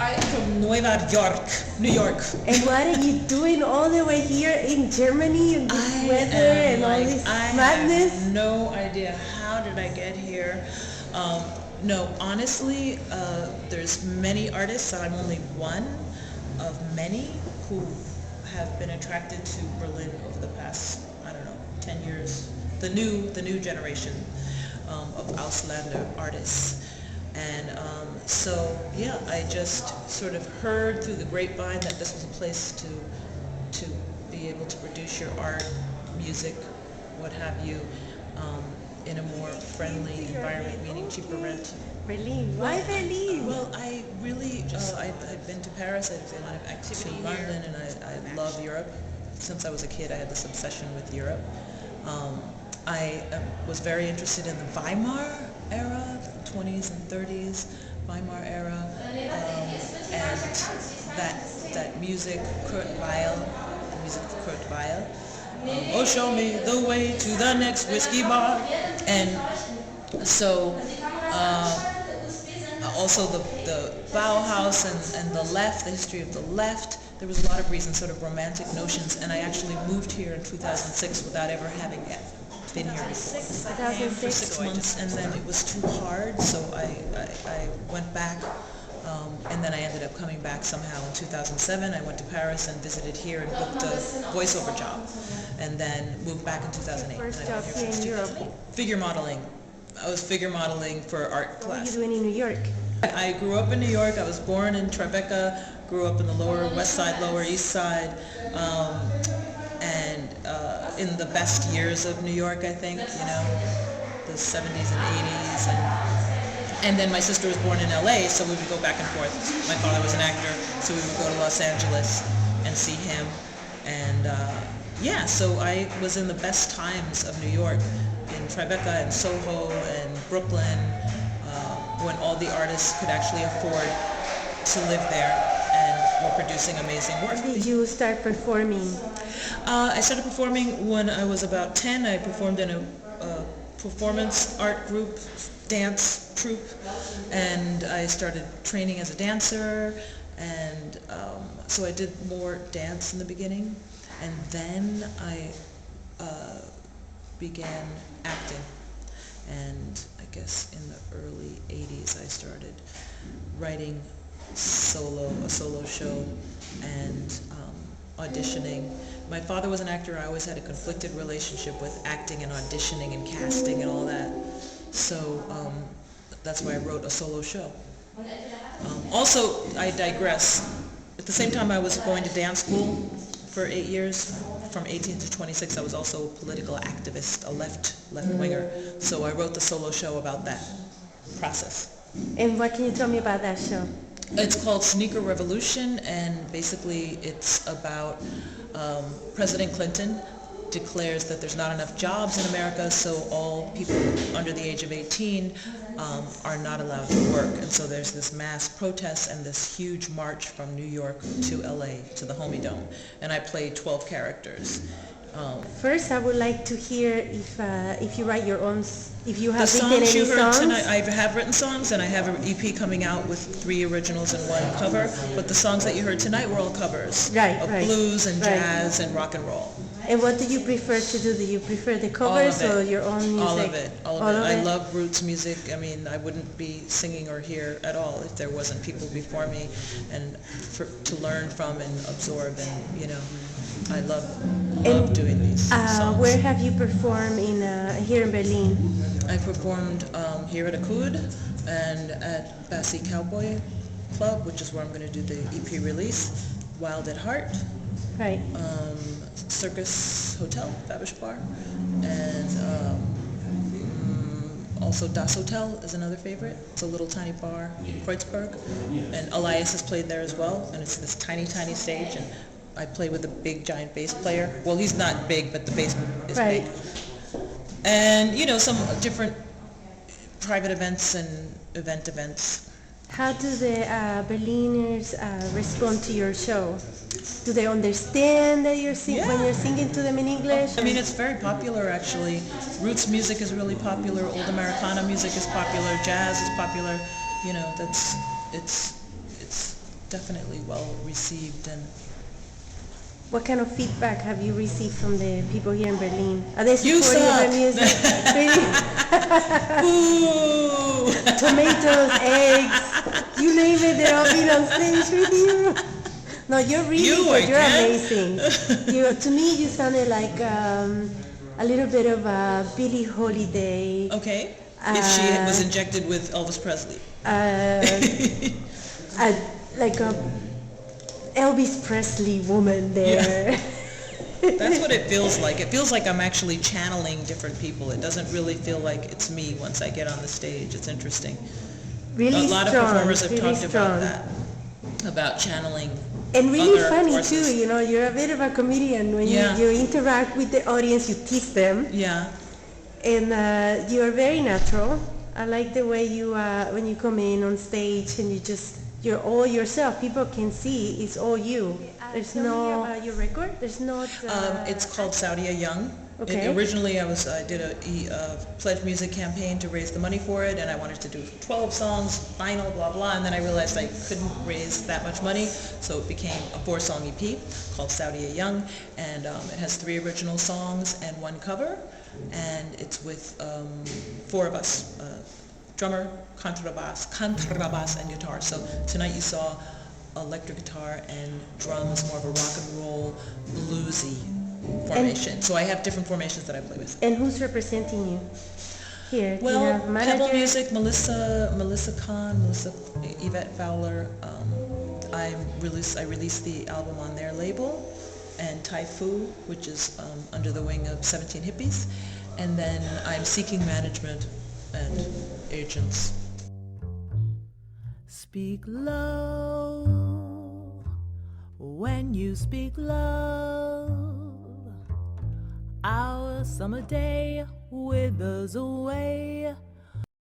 I'm from Nueva York, New York. And what are you doing all the way here in Germany in this weather and all this madness? I have no idea. How did I get here? No, honestly, there's many artists. I'm only one of many who have been attracted to Berlin over the past, 10 years. The new generation of Ausländer artists. And I just sort of heard through the grapevine that this was a place to be able to produce your art, music, what have you, in a more friendly environment, meaning cheaper rent. Berlin. Why Berlin? Well, I really, I've been to Paris, I've been to London, and I love Europe. Since I was a kid, I had this obsession with Europe. I was very interested in the Weimar era, the 20s and 30s, Weimar era, and that music, Kurt Weill, the music of Kurt Weill. Oh, show me the way to the next whiskey bar. And so, also the Bauhaus and the left, the history of the left. There was a lot of reasons, sort of romantic notions, and I actually moved here in 2006 without ever having been here before. I came for 6 months, and then it was too hard, so I went back, and then I ended up coming back somehow in 2007. I went to Paris and visited here and booked a voiceover job, and then moved back in 2008. First job here in Europe? Figure modeling. I was figure modeling for art class. What were you doing in New York? I grew up in New York. I was born in Tribeca, grew up in the Lower West Side, Lower East Side, and in the best years of New York, I think, the 70s and 80s. And then my sister was born in LA, so we would go back and forth. My father was an actor, so we would go to Los Angeles and see him. And so I was in the best times of New York, in Tribeca and Soho and Brooklyn, when all the artists could actually afford to live there and were producing amazing work. When did you start performing? I started performing when I was about 10. I performed in a performance art group, dance troupe, and I started training as a dancer, and so I did more dance in the beginning, and then I began acting. And I guess in the early 80s I started writing a solo show and auditioning. My father was an actor. I always had a conflicted relationship with acting and auditioning and casting and all that. So that's why I wrote a solo show. Also, I digress. At the same time I was going to dance school for 8 years. From 18 to 26, I was also a political activist, a left-winger. So I wrote the solo show about that process. And what can you tell me about that show? It's called Sneaker Revolution, and basically it's about President Clinton declares that there's not enough jobs in America, so all people under the age of 18 are not allowed to work. And so there's this mass protest and this huge march from New York to LA to the Homie Dome. And I played 12 characters. First, I would like to hear if you write your own, if you have written any songs. The songs you heard tonight, I have written songs, and I have an EP coming out with 3 originals and 1 cover. But the songs that you heard tonight were all covers of blues and jazz and rock and roll. And what do you prefer to do? Do you prefer the covers or your own music? All of it. I love roots music. I mean, I wouldn't be singing or here at all if there wasn't people before me and to learn from and absorb. And I love doing these songs. Where have you performed here in Berlin? I performed here at Akud and at Bassi Cowboy Club, which is where I'm going to do the EP release. Wild at Heart. Right. Circus Hotel, Babish Bar, and also Das Hotel is another favorite. It's a little tiny bar in Kreuzberg, and Elias has played there as well, and it's this tiny stage, and I play with a big giant bass player. Well, he's not big, but the bass is big. And some different private events and events. How do the Berliners respond to your show? Do they understand that when you're singing to them in English? I mean, it's very popular, actually. Roots music is really popular. Old Americana music is popular. Jazz is popular. It's definitely well received. And What kind of feedback have you received from the people here in Berlin? Are they You supporting suck. the music? Really? Ooh. Tomatoes, eggs, you name it, they're all being on stage with you. No, you're really You good. You're again? amazing. To me, you sounded like a little bit of Billie Holiday. Okay. If she was injected with Elvis Presley. Like a Elvis Presley woman there. That's what it feels like. It feels like I'm actually channeling different people. It doesn't really feel like it's me once I get on the stage. It's interesting. Really A lot strong, of performers have really talked strong. about that, about channeling. And really other funny forces. too, you're a bit of a comedian. When Yeah. you interact with the audience, you tease them. Yeah. And you're very natural. I like the way you, when you come in on stage and you're all yourself. People can see it's all you. There's Tell no. me about your record. There's not. It's called Saudia Young. Okay. Originally, I did a pledge music campaign to raise the money for it, and I wanted to do 12 songs, final, blah blah. And then I realized I couldn't raise that much money, so it became a 4-song EP called Saudia Young, and it has 3 original songs and 1 cover, and it's with 4 of us: drummer, contrabass, and guitar. So tonight you saw electric guitar and drums, more of a rock and roll, bluesy formation. So I have different formations that I play with. And who's representing you here? Do you Well, have a manager? Pebble Music, Melissa Kahn, Yvette Fowler. I released the album on their label, and Taifu, which is under the wing of 17 Hippies. And then I'm seeking management and agents. Speak low when you speak love. Our summer day withers away